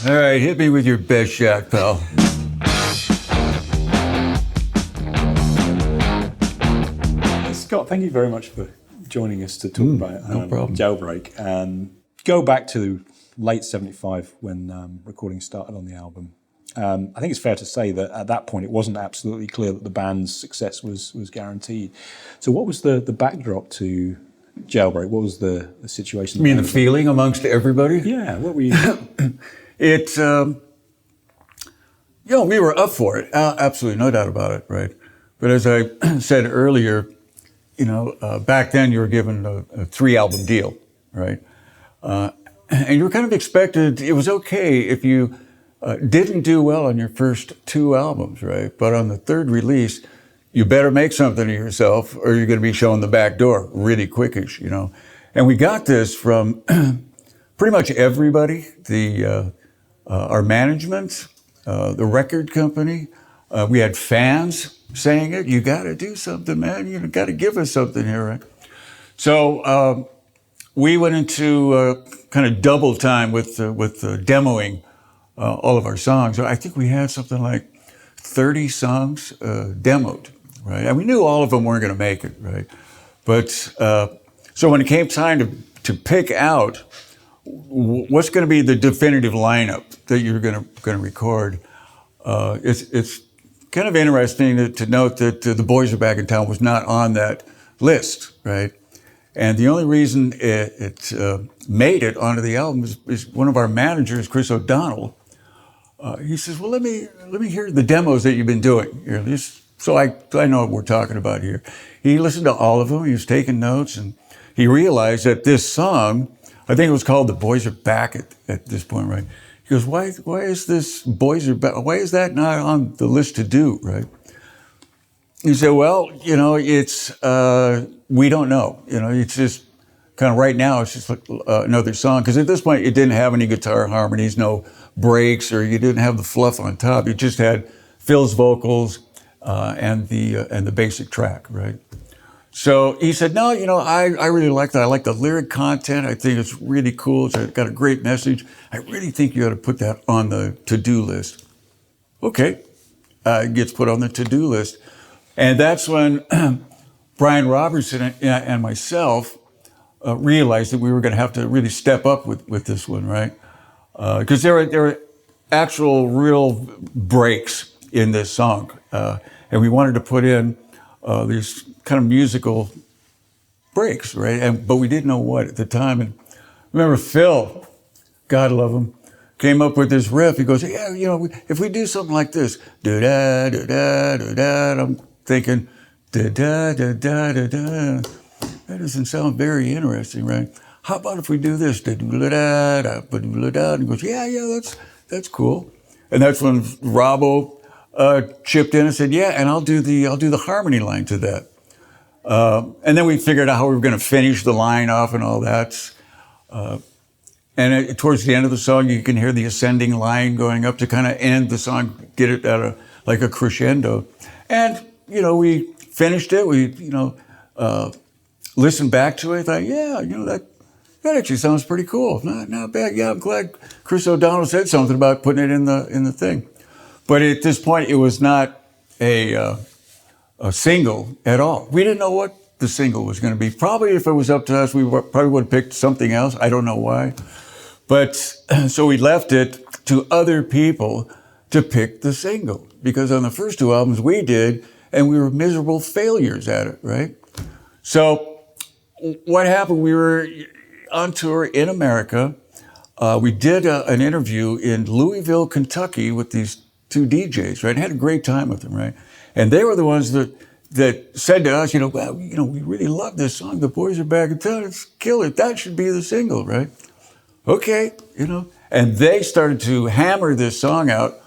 All right, hit me with your best shot, pal. Scott, thank you very much for joining us to talk about Jailbreak. Go back to late 75 when recording started on the album. I think it's fair to say that at that point it wasn't absolutely clear that the band's success was guaranteed. So what was the backdrop to Jailbreak? What was the situation? You mean the feeling amongst everybody? Yeah, what were you... We were up for it, absolutely, no doubt about it, right? But as I said earlier, back then you were given a 3-album deal, right? And you were kind of expected, it was okay if you didn't do well on your first 2 albums, right? But on the 3rd release, you better make something of yourself or you're going to be showing the back door really quickish, And we got this from pretty much everybody, our management, the record company. We had fans saying it. You got to do something, man. You got to give us something here, right? So we went into kind of double time with demoing all of our songs. I think we had something like 30 songs demoed, right? And we knew all of them weren't going to make it, right? But so when it came time to pick out what's going to be the definitive lineup that you're going to record, it's kind of interesting to note that The Boys Are Back in Town was not on that list, right? And the only reason it made it onto the album is one of our managers, Chris O'Donnell. He says, "Well, let me hear the demos that you've been doing here, so I know what we're talking about here." He listened to all of them. He was taking notes, and he realized that this song, I think it was called "The Boys Are Back" at this point, right? He goes, "Why is this Boys Are Back? Why is that not on the list to do, right?" He said, "Well, it's we don't know. It's just kind of right now. It's just like another song because at this point it didn't have any guitar harmonies, no breaks, or you didn't have the fluff on top. You just had Phil's vocals and the basic track, right?" So he said, "No, I really like that. I like the lyric content. I think it's really cool. It's got a great message. I really think you ought to put that on the to-do list." Okay, it gets put on the to-do list. And that's when Brian Robertson and myself realized that we were going to have to really step up with this one, right? Because there were actual real breaks in this song. And we wanted to put in these kind of musical breaks, right? But we didn't know what at the time. And remember Phil, God love him, came up with this riff. He goes, "Yeah, if we do something like this, da-da, da-da, da-da," I'm thinking, da-da, da-da, da-da. That doesn't sound very interesting, right? How about if we do this? Da-da-da, da-da-da. And he goes, yeah, that's cool. And that's when Robbo chipped in and said, "Yeah, and I'll do the harmony line to that." And then we figured out how we were going to finish the line off and all that. And towards the end of the song, you can hear the ascending line going up to kind of end the song, get it at a crescendo. And, we finished it. We, listened back to it. Thought, yeah, that actually sounds pretty cool. Not bad. Yeah, I'm glad Chris O'Donnell said something about putting it in the thing. But at this point, it was not a single at all. We didn't know what the single was going to be. Probably if it was up to us, we probably would have picked something else. I don't know why. But so we left it to other people to pick the single. Because on the first 2 albums we did, and we were miserable failures at it, right? So what happened, we were on tour in America. We did an interview in Louisville, Kentucky with these 2 DJs, right? Had a great time with them, right? And they were the ones that said to us, "Well, we really love this song. The Boys Are Back in Town. It's killer. That should be the single, right?" Okay, And they started to hammer this song out.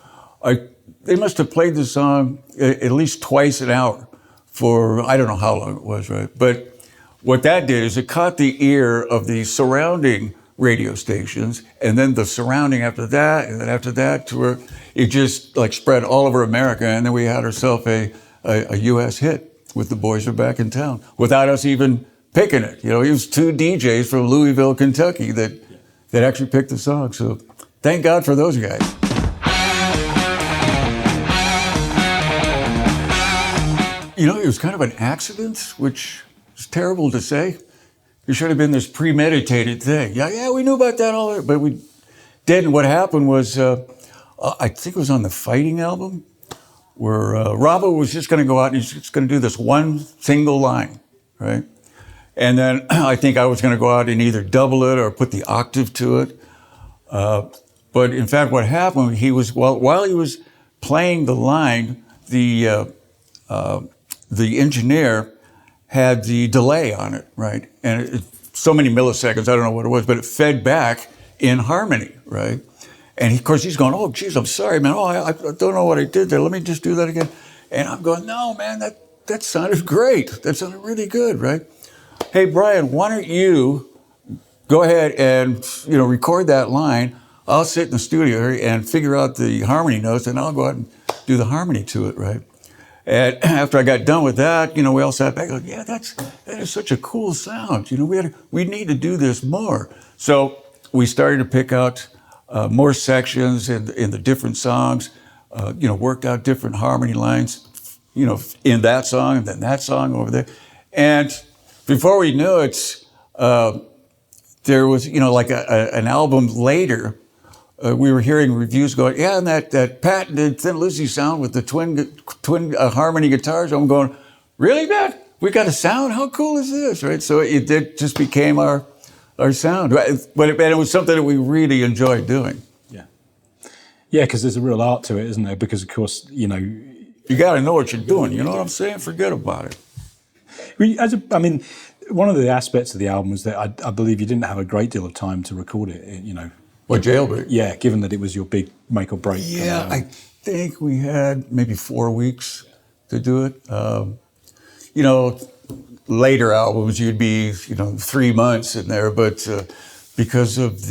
They must have played the song at least twice an hour for, I don't know how long it was, right? But what that did is it caught the ear of the surrounding radio stations, and then the surrounding after that, and then after that, to where it just spread all over America, and then we had ourselves a U.S. hit with The Boys Are Back in Town without us even picking it. It was 2 DJs from Louisville, Kentucky that actually picked the song. So thank God for those guys. You know, it was kind of an accident, which is terrible to say. It should have been this premeditated thing. Yeah, we knew about that all, but we didn't. What happened was, I think it was on the Fighting album, where Robbo was just going to go out and he's just going to do this one single line, right? And then I think I was going to go out and either double it or put the octave to it. But in fact, what happened, while he was playing the line, the engineer had the delay on it, right? And so many milliseconds, I don't know what it was, but it fed back in harmony, right? And of course he's going, oh, geez, I'm sorry, man. Oh, I don't know what I did there. Let me just do that again. And I'm going, no, man, that sounded great. That sounded really good, right? Hey, Brian, why don't you go ahead and, record that line. I'll sit in the studio and figure out the harmony notes, and I'll go out and do the harmony to it, right? And after I got done with that, we all sat back and go, yeah, that is such a cool sound. We need to do this more. So we started to pick out more sections in the different songs, worked out different harmony lines, in that song and then that song over there. And before we knew it, there was, like an album later, we were hearing reviews going, yeah, and that patented Thin Lizzy sound with the twin harmony guitars. I'm going, really, man? We got a sound? How cool is this, right? So it just became our sound. But it was something that we really enjoyed doing. Yeah. Yeah, because there's a real art to it, isn't there? Because, of course, you got to know what you're doing. You know what I'm saying? Forget about it. One of the aspects of the album was that I believe you didn't have a great deal of time to record it, What, Jailbreak? Yeah, given that it was your big make or break. Yeah, I think we had maybe 4 weeks to do it. Later albums, you'd be, 3 months in there, but because of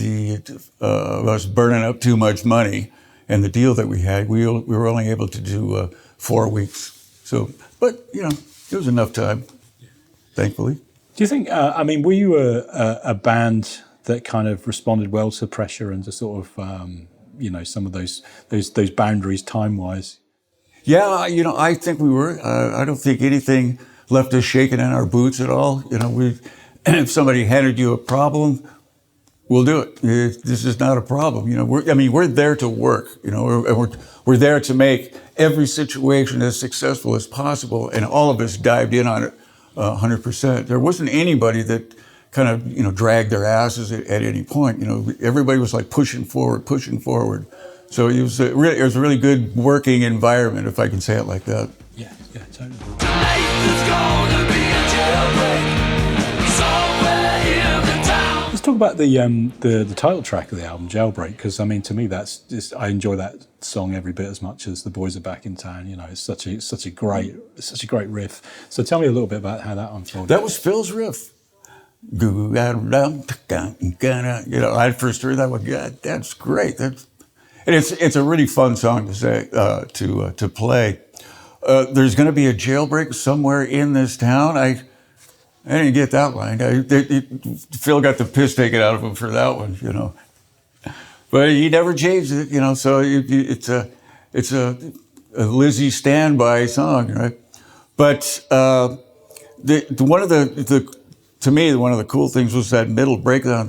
us burning up too much money and the deal that we had, we were only able to do 4 weeks. So, but, it was enough time, thankfully. Do you think, were you a band that kind of responded well to pressure and to sort of, some of those boundaries time-wise? Yeah, I think we were. I don't think anything left us shaking in our boots at all. If somebody handed you a problem, we'll do it. This is not a problem. We're there to work. We're there to make every situation as successful as possible, and all of us dived in on it 100%. There wasn't anybody that kind of dragged their asses at any point. Everybody was like pushing forward. So it was a really good working environment, if I can say it like that. Yeah, totally. Let's talk about the title track of the album, Jailbreak, because to me I enjoy that song every bit as much as The Boys Are Back in Town. It's such a great riff. So tell me a little bit about how that unfolded. That was Phil's riff. I first heard that one. God, that's great. It's a really fun song to say to play. There's going to be a jailbreak somewhere in this town. I didn't get that line. Phil got the piss taken out of him for that one, But he never changed it, So it's a Lizzy standby song, right? But to me, one of the cool things was that middle breakdown.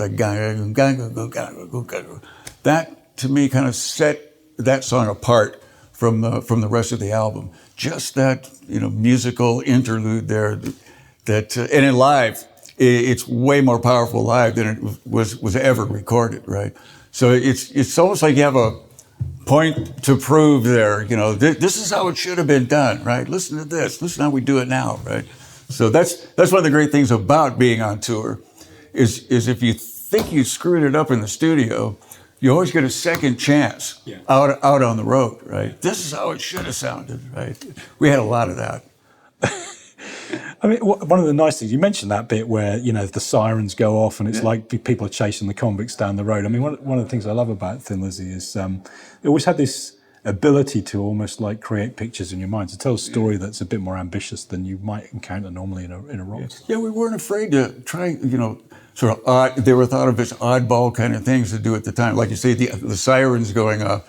That to me kind of set that song apart from the rest of the album. Just that musical interlude there. And in live, it's way more powerful live than it was ever recorded, right? So it's almost like you have a point to prove there. This is how it should have been done, right? Listen to this. Listen how we do it now, right? So that's one of the great things about being on tour, is if you think you screwed it up in the studio, you always get a second chance out on the road, right? This is how it should have sounded, right? We had a lot of that. One of the nice things, you mentioned that bit where, the sirens go off and it's like people are chasing the convicts down the road. One of the things I love about Thin Lizzy is they always had this ability to almost like create pictures in your mind, to tell a story that's a bit more ambitious than you might encounter normally in a rock. Yeah, we weren't afraid to try, sort of odd. They were thought of as oddball kind of things to do at the time. Like you say, the sirens going off.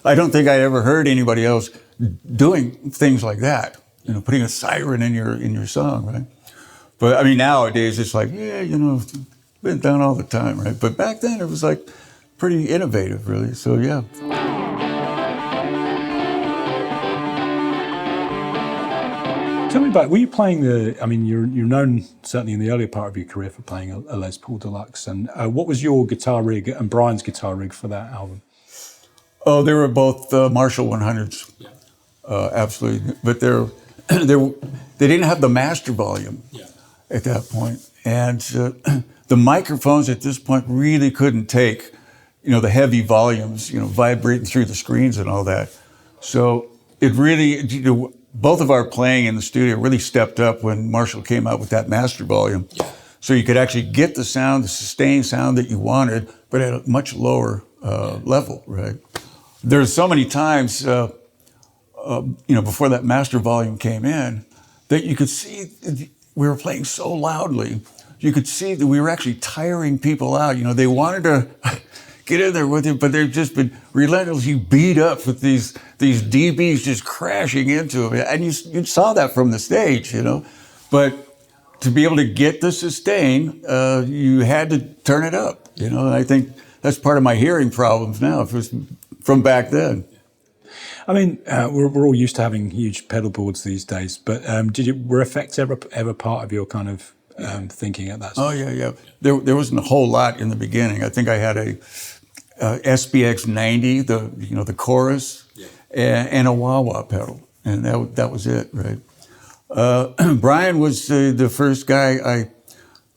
I don't think I ever heard anybody else doing things like that. You know, putting a siren in your song, right? But I mean, nowadays it's like, yeah, you know, it's been done all the time, right? But back then it was like pretty innovative, really. So yeah. Tell me about, were you playing I mean, you're known certainly in the earlier part of your career for playing a Les Paul Deluxe, and what was your guitar rig and Brian's guitar rig for that album? Oh, they were both Marshall 100s, absolutely. But they didn't have the master volume at that point, and the microphones at this point really couldn't take, you know, the heavy volumes, you know, vibrating through the screens and all that. So it really, you know, both of our playing in the studio really stepped up when Marshall came out with that master volume. Yeah. So you could actually get the sound, the sustained sound that you wanted, but at a much lower level, right? There's so many times, you know, before that master volume came in, that you could see we were playing so loudly, you could see that we were actually tiring people out. You know, they wanted to get in there with you, but they've just been relentlessly beat up with these dBs just crashing into them. And you saw that from the stage, you know. But to be able to get the sustain, you had to turn it up, you know. And I think that's part of my hearing problems now, if it was from back then. I mean, we're all used to having huge pedal boards these days, but were effects ever part of your kind of thinking at that stage? Oh, yeah. There wasn't a whole lot in the beginning. I think I had a SBX 90, the chorus, and a wah-wah pedal, and that was it, right? Brian was the first guy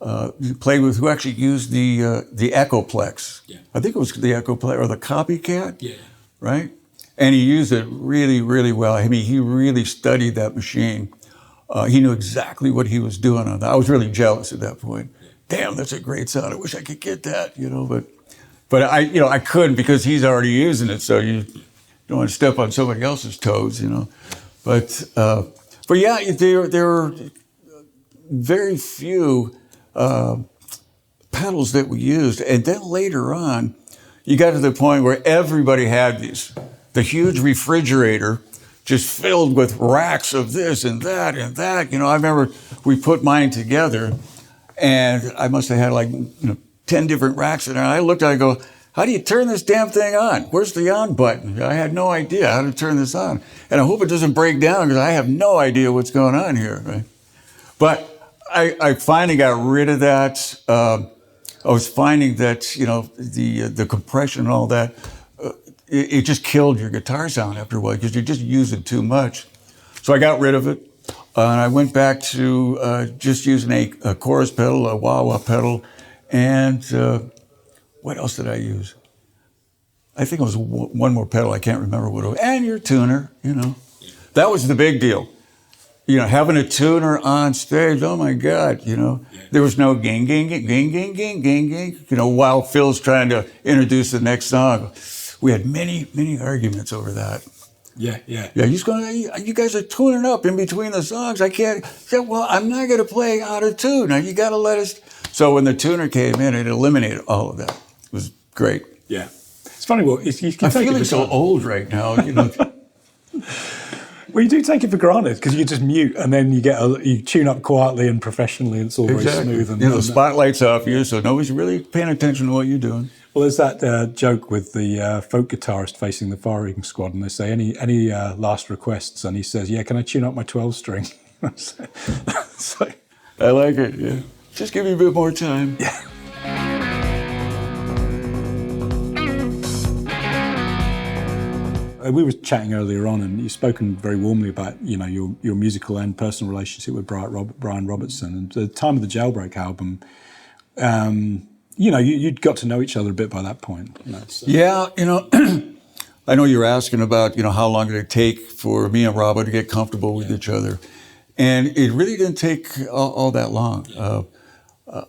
I played with who actually used the Echoplex. Yeah. I think it was the Echoplex or the Copycat, right? And he used it really, really well. I mean, he really studied that machine. He knew exactly what he was doing on that. I was really jealous at that point. Damn, that's a great sound. I wish I could get that, you know, but I couldn't because he's already using it. So you don't want to step on somebody else's toes, you know. But yeah, there were very few pedals that we used. And then later on, you got to the point where everybody had these. The huge refrigerator just filled with racks of this and that and that. You know, I remember we put mine together and I must have had like 10 different racks in there. And I looked at it and go, how do you turn this damn thing on? Where's the on button? I had no idea how to turn this on. And I hope it doesn't break down because I have no idea what's going on here, right? But I finally got rid of that. I was finding that, you know, the compression and all that, it just killed your guitar sound after a while because you just use it too much. So I got rid of it. And I went back to just using a chorus pedal, a wah-wah pedal, and what else did I use? I think it was one more pedal. I can't remember what it was. And your tuner, you know. That was the big deal. You know, having a tuner on stage, oh my God, you know. There was no gang, gang, gang, gang, gang, gang, gang, gang. You know, while Phil's trying to introduce the next song. We had many, many arguments over that. Yeah. You guys are tuning up in between the songs. I can't. Yeah, well, I'm not going to play out of tune. Now you got to let us. So when the tuner came in, it eliminated all of that. It was great. Yeah, it's funny. Well, you can I'm feeling so old right now. You know. Well, you do take it for granted because you just mute and then you tune up quietly and professionally. And it's all very smooth. And the spotlight's off you, so nobody's really paying attention to what you're doing. Well, there's that joke with the folk guitarist facing the firing squad, and they say, any last requests? And he says, yeah, can I tune up my 12-string? So, I like it, yeah. Just give me a bit more time. Yeah. We were chatting earlier on, and you've spoken very warmly about, you know, your musical and personal relationship with Brian Robertson. And at the time of the Jailbreak album, you know, you'd got to know each other a bit by that point. You know, so. Yeah, you know, I know you were asking about, you know, how long did it take for me and Robert to get comfortable with each other. And it really didn't take all that long.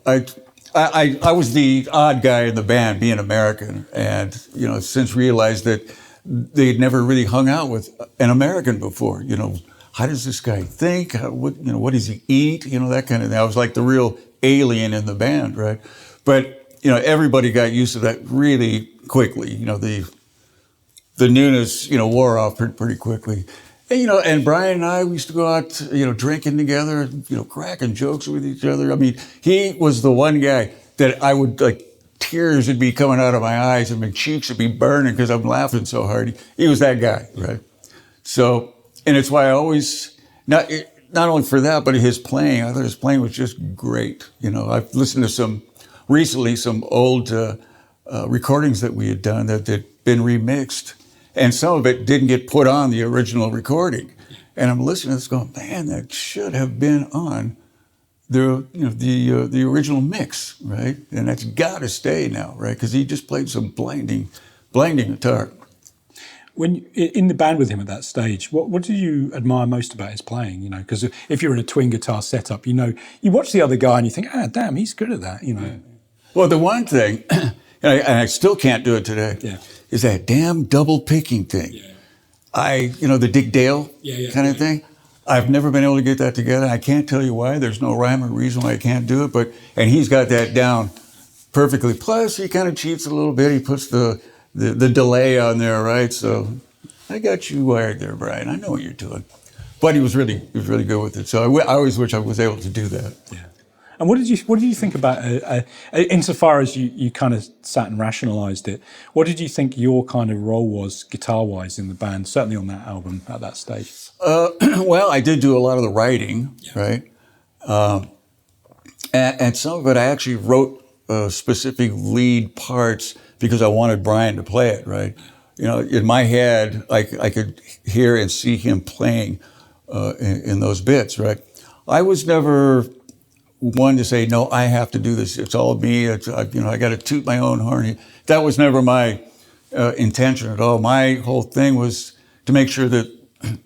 I was the odd guy in the band, being American, and, you know, since realized that they'd never really hung out with an American before. You know, how does this guy think? What does he eat? You know, that kind of thing. I was like the real alien in the band, right? But, everybody got used to that really quickly. The newness, wore off pretty quickly. And, and Brian and I, we used to go out, drinking together, cracking jokes with each other. I mean, he was the one guy that I would, tears would be coming out of my eyes and my cheeks would be burning because I'm laughing so hard. He was that guy, right? So, and it's why I always, not only for that, but his playing, I thought his playing was just great. I've listened to recently some old recordings that we had done that had been remixed. And some of it didn't get put on the original recording. And I'm listening to this going, man, that should have been on the original mix, right? And that's got to stay now, right? Because he just played some blinding guitar. When in the band with him at that stage, what did you admire most about his playing? Because if you're in a twin guitar setup, you watch the other guy and you think, damn, he's good at that, Yeah. Well, the one thing, and I still can't do it today, is that damn double picking thing. Yeah. The Dick Dale kind of thing. I've never been able to get that together. I can't tell you why. There's no rhyme or reason why I can't do it. And he's got that down perfectly. Plus, he kind of cheats a little bit. He puts the delay on there, right? So I got you wired there, Brian. I know what you're doing. But he was really good with it. So I always wish I was able to do that. Yeah. And what did you think about, insofar as you kind of sat and rationalised it, what did you think your kind of role was guitar-wise in the band, certainly on that album at that stage? Well, I did do a lot of the writing, right? And some of it I actually wrote specific lead parts because I wanted Brian to play it, right? In my head, I could hear and see him playing in those bits, right? I was never one to say, no, I have to do this. It's all me. I got to toot my own horn. That was never my intention at all. My whole thing was to make sure that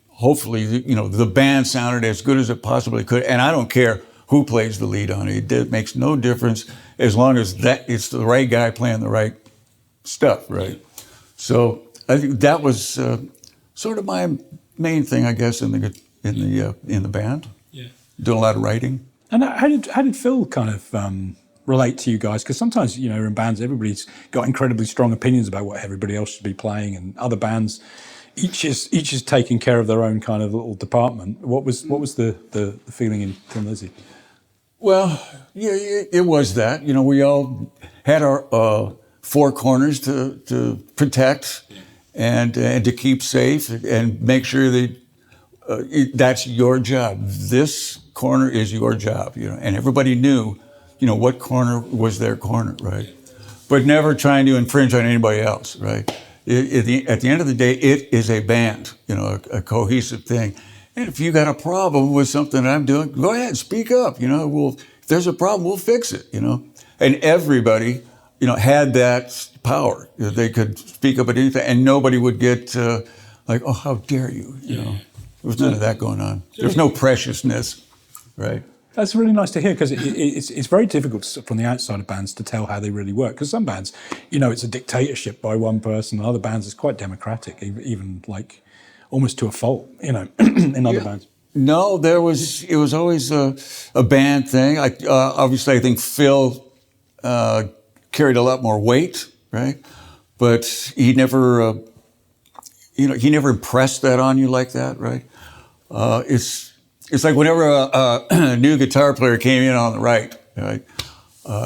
hopefully, the band sounded as good as it possibly could. And I don't care who plays the lead on it. It makes no difference as long as it's the right guy playing the right stuff, right? So I think that was sort of my main thing, I guess, in the band. Yeah, doing a lot of writing. And how did Phil kind of relate to you guys? Because sometimes, in bands, everybody's got incredibly strong opinions about what everybody else should be playing, and other bands, each is taking care of their own kind of little department. What was the feeling in Thin Lizzy? Well, yeah, it was that. We all had our four corners to protect and to keep safe and make sure that that's your job. This corner is your job, and everybody knew, what corner was their corner, right? But never trying to infringe on anybody else, right? At the end of the day, it is a band, a cohesive thing. And if you got a problem with something I'm doing, go ahead, speak up. If there's a problem, we'll fix it. And everybody, had that power. They could speak up at anything, and nobody would get like, oh, how dare you? There was none of that going on. There's no preciousness, right? That's really nice to hear, because it's very difficult from the outside of bands to tell how they really work. Because some bands, it's a dictatorship by one person. And other bands, it's quite democratic, even like almost to a fault, in other bands. No, it was always a band thing. Obviously, I think Phil carried a lot more weight, right? But he never, he never impressed that on you like that, right? It's like whenever a new guitar player came in on the right,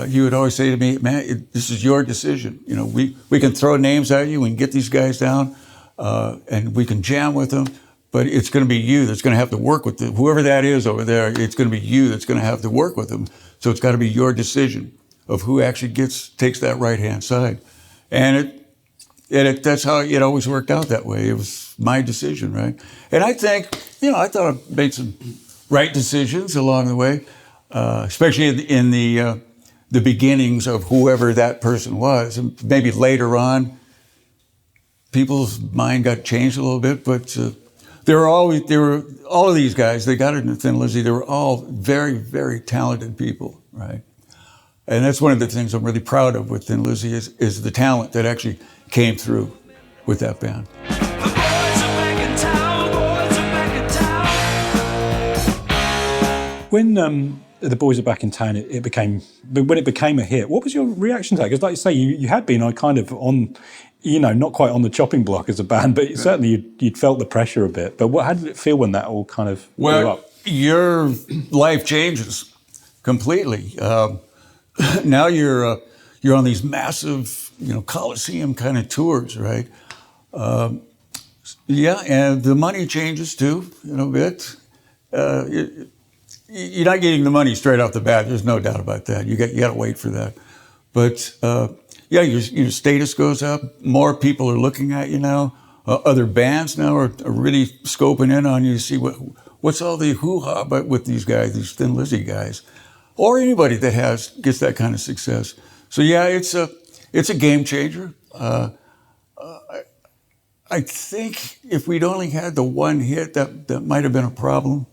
he would always say to me, man, this is your decision. We can throw names at you, we can get these guys down, and we can jam with them, but it's going to be you that's going to have to work with whoever that is over there. It's going to be you that's going to have to work with them. So it's got to be your decision of who actually takes that right-hand side. And that's how it always worked out that way. It was my decision, right? And I think, I thought I made some right decisions along the way, especially in the beginnings of whoever that person was. And maybe later on, people's mind got changed a little bit, but there were all of these guys, they got into Thin Lizzy, they were all very, very talented people, right? And that's one of the things I'm really proud of with Thin Lizzy is the talent that actually came through with that band. When The Boys Are Back in Town, when it became a hit, what was your reaction to that? Because like you say, you had been kind of on, not quite on the chopping block as a band, but certainly you'd felt the pressure a bit. But how did it feel when that all kind of blew up? Your life changes completely. Now you're on these massive, Coliseum kind of tours, right? And the money changes too, a bit. You're not getting the money straight off the bat. There's no doubt about that. You got to wait for that. But your status goes up. More people are looking at you now. Other bands now are really scoping in on you to see what's all the hoo-ha but with these guys, these Thin Lizzy guys, or anybody that gets that kind of success. So it's a game changer. I think if we'd only had the one hit, that might have been a problem.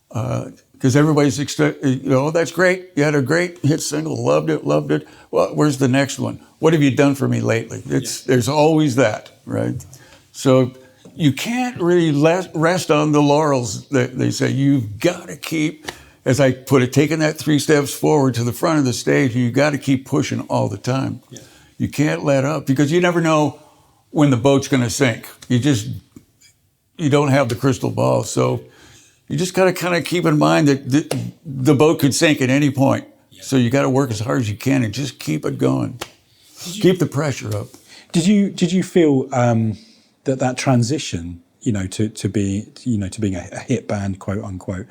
Because everybody's that's great. You had a great hit single, loved it. Well, where's the next one? What have you done for me lately? There's always that, right? So you can't really rest on the laurels. That they say you've got to keep, as I put it, taking that 3 steps forward to the front of the stage. And you got to keep pushing all the time. Yeah. You can't let up because you never know when the boat's going to sink. You don't have the crystal ball, so. You just got to kind of keep in mind that the boat could sink at any point. Yeah. So you got to work as hard as you can and just keep it going. Keep the pressure up. Did you feel that transition, to being a hit band, quote unquote?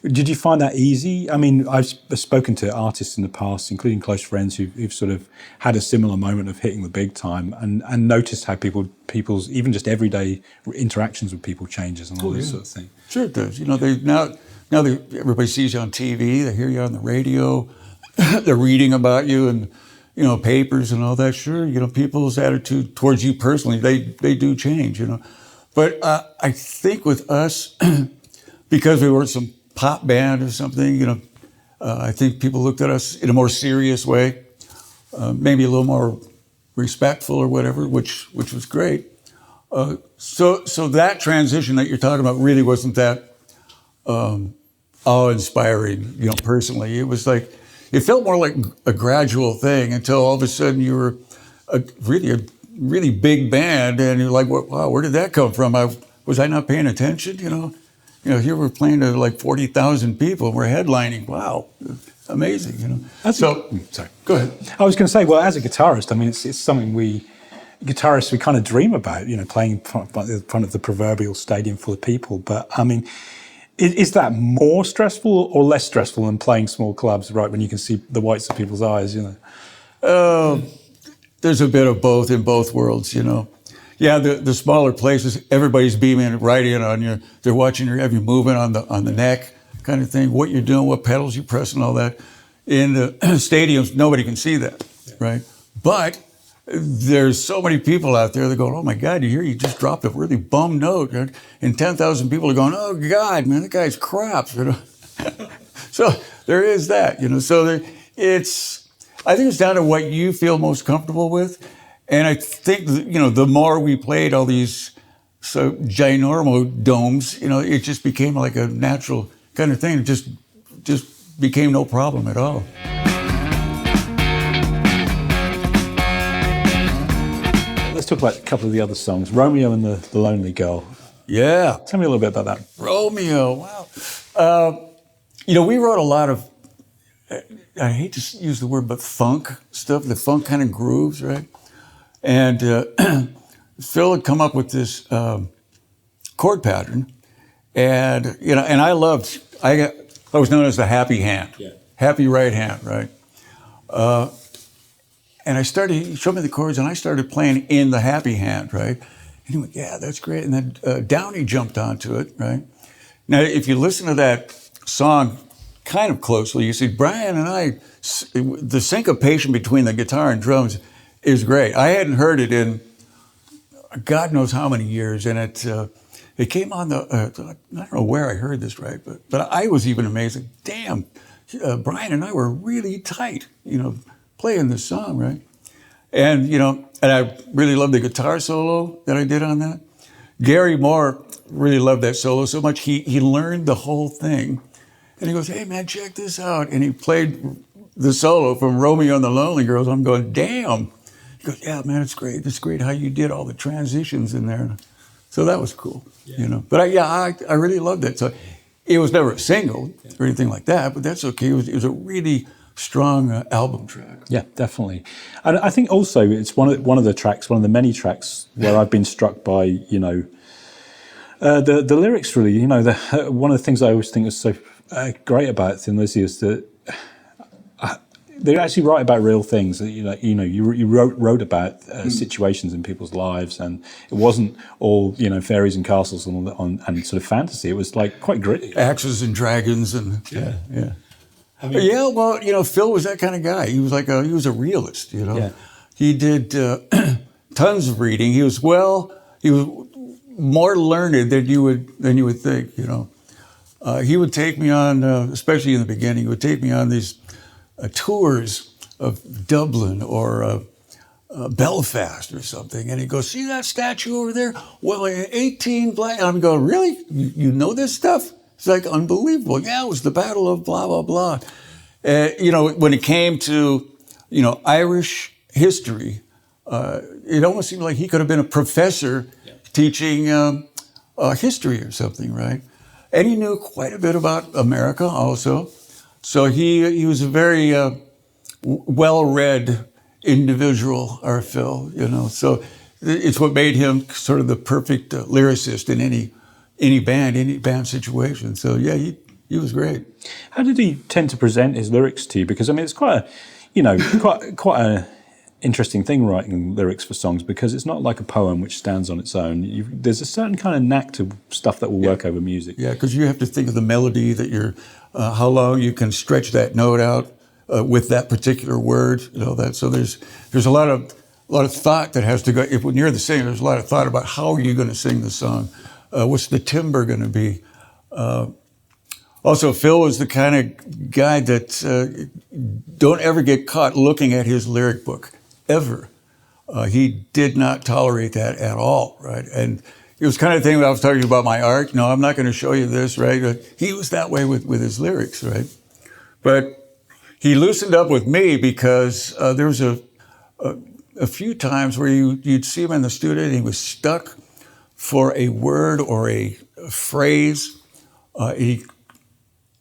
Did you find that easy? I mean, I've spoken to artists in the past, including close friends who've sort of had a similar moment of hitting the big time and noticed how people's even just everyday interactions with people changes and all this sort of thing. Sure it does. Now everybody sees you on TV, they hear you on the radio, they're reading about you and, papers and all that. Sure, people's attitude towards you personally, they do change, But I think with us, because we weren't some pop band or something, I think people looked at us in a more serious way, maybe a little more respectful or whatever, which was great. So that transition that you're talking about really wasn't that awe-inspiring, personally. It was like, it felt more like a gradual thing until all of a sudden you were a really big band and you're like, wow, where did that come from? Was I not paying attention, here we're playing to like 40,000 people and we're headlining. Wow, amazing, Sorry, go ahead. I was going to say, well, as a guitarist, I mean, it's something guitarists, we kind of dream about, playing in front of the proverbial stadium full of people. But I mean, is that more stressful or less stressful than playing small clubs, right, when you can see the whites of people's eyes, There's a bit of both in both worlds, Yeah, the smaller places, everybody's beaming right in on you. They're watching have you moving on the neck kind of thing, what you're doing, what pedals you're pressing, all that. In the stadiums, nobody can see that, right? But there's so many people out there that go, oh my God, you just dropped a really bum note. And 10,000 people are going, oh God, man, that guy's crap. So there is that, So I think it's down to what you feel most comfortable with. And I think, the more we played all these ginormo domes, it just became like a natural kind of thing. It just became no problem at all. Let's talk about a couple of the other songs. Romeo and the Lonely Girl. Yeah. Tell me a little bit about that. Romeo, wow. We wrote a lot of, I hate to use the word, but funk stuff, the funk kind of grooves, right? And Phil had come up with this chord pattern, and and I was known as the happy hand, happy right hand, right? And he showed me the chords, and I started playing in the happy hand, right? And he went, yeah, that's great. And then Downey jumped onto it, right? Now, if you listen to that song kind of closely, you see Brian and I, the syncopation between the guitar and drums is great. I hadn't heard it in God knows how many years, and it came on I don't know where I heard this, right? But I was even amazed. Like, damn, Brian and I were really tight, playing this song, right? And and I really loved the guitar solo that I did on that. Gary Moore really loved that solo so much he learned the whole thing, And he goes, hey man, check this out. And he played the solo from Romeo and the Lonely Girls. I'm going, damn. He goes, yeah, man, it's great. It's great how you did all the transitions in there. So that was cool, you know. But I really loved it. So it was never a single or anything like that, but that's okay. It was a really strong album track. Yeah, definitely. And I think also it's one of the many tracks where I've been struck by, you know, the lyrics really. You know, one of the things I always think is so great about Thin Lizzy is that they actually write about real things. You wrote about situations in people's lives, and it wasn't all, you know, fairies and castles and sort of fantasy. It was like quite gritty. Axes and dragons and yeah. Well, you know, Phil was that kind of guy. He was he was a realist. You know, he did tons of reading. He was more learned than you would think. You know, he would take me on, especially in the beginning. He would take me on these tours of Dublin or Belfast or something, and he'd go, see that statue over there? Well, 18 black. And I'm going, really? You know this stuff? It's like unbelievable. Yeah, it was the Battle of blah, blah, blah. You know, when it came to, you know, Irish history, it almost seemed like he could have been a professor teaching history or something, right? And he knew quite a bit about America also. So he was a very well-read individual, our Phil, you know. So it's what made him sort of the perfect lyricist in any band situation. So yeah, he was great. How did he tend to present his lyrics to you? Because I mean, it's quite a, you know, quite a interesting thing writing lyrics for songs, because it's not like a poem which stands on its own. There's a certain kind of knack to stuff that will work over music. Yeah, because you have to think of the melody that you're, how long you can stretch that note out with that particular word. You know that. So there's a lot of thought that has to go. When you're the singer, there's a lot of thought about how are you going to sing the song. What's the timbre going to be? Also, Phil was the kind of guy that don't ever get caught looking at his lyric book, ever. He did not tolerate that at all, right? And it was kind of the thing that I was talking about my art. No, I'm not going to show you this, right? He was that way with his lyrics, right? But he loosened up with me because there was a few times where you'd see him in the studio and he was stuck for a word or a phrase.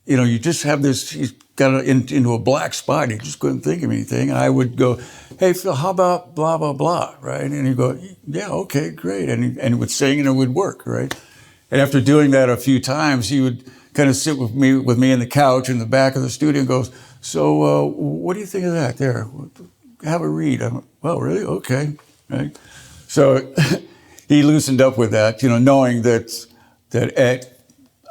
You just have this, he's got into a black spot. He just couldn't think of anything. And I would go, hey, Phil, how about blah, blah, blah, right? And he'd go, yeah, okay, great. And he would sing and it would work, right? And after doing that a few times, he would kind of sit with me in the couch in the back of the studio and goes, so what do you think of that there? Have a read. I'm like, well, really? Okay, right? So he loosened up with that, you know, knowing that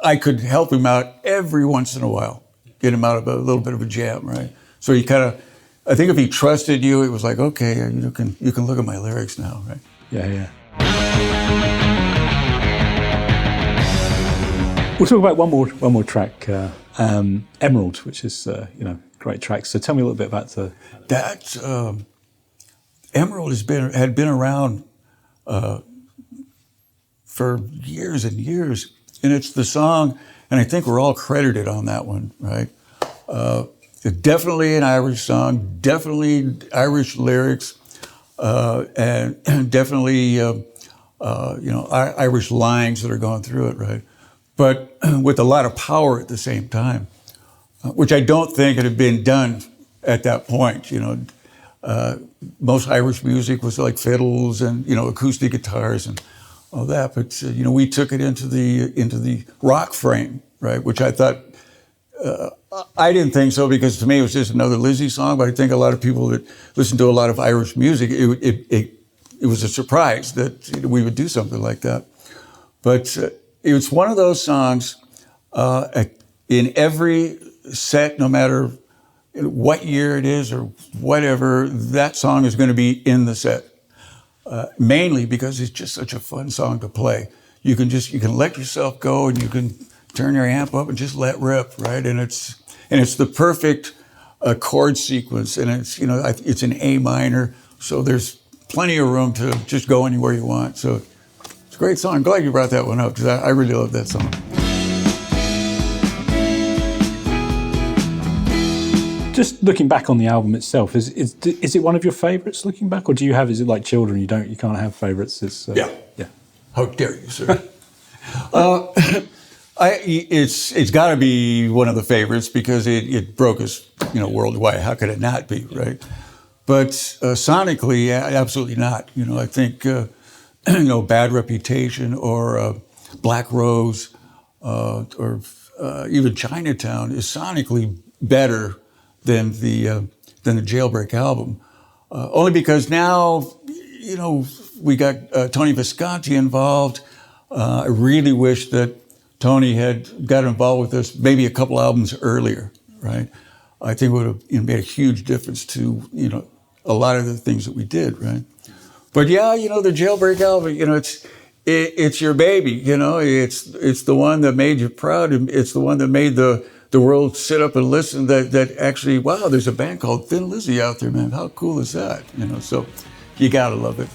I could help him out every once in a while, get him out of a little bit of a jam, right? So he kind of, I think if he trusted you, it was like, okay, you can look at my lyrics now, right? Yeah. We'll talk about one more track, Emerald, which is great track. So tell me a little bit about that. Emerald had been around for years and years. And it's the song, and I think we're all credited on that one, right? Definitely an Irish song, definitely Irish lyrics, and definitely, Irish lines that are going through it, right? But with a lot of power at the same time, which I don't think had been done at that point, you know. Most Irish music was like fiddles and, you know, acoustic guitars and all that, but we took it into the rock frame, right? Which I thought I didn't think so, because to me it was just another Lizzy song. But I think a lot of people that listen to a lot of Irish music, it was a surprise that we would do something like that. But it's one of those songs in every set, no matter what year it is or whatever, that song is going to be in the set. Mainly because it's just such a fun song to play. You can let yourself go and you can turn your amp up and just let rip, right? And it's the perfect chord sequence, and it's an A minor, so there's plenty of room to just go anywhere you want. So it's a great song. I'm glad you brought that one up, because I really love that song. Just looking back on the album itself, is it one of your favourites looking back, or is it like children? You can't have favourites. Yeah. How dare you, sir? It's got to be one of the favorites because it broke us, worldwide. How could it not be, right? But sonically, absolutely not. I think Bad Reputation or Black Rose or even Chinatown is sonically better than the Jailbreak album. Only because now, we got Tony Visconti involved. I really wish that Tony had got involved with us maybe a couple albums earlier, right? I think it would have made a huge difference to, a lot of the things that we did, right? But yeah, the Jailbreak album, it's your baby, it's the one that made you proud. It's the one that made the world sit up and listen that actually, wow, there's a band called Thin Lizzy out there, man. How cool is that? So you gotta love it.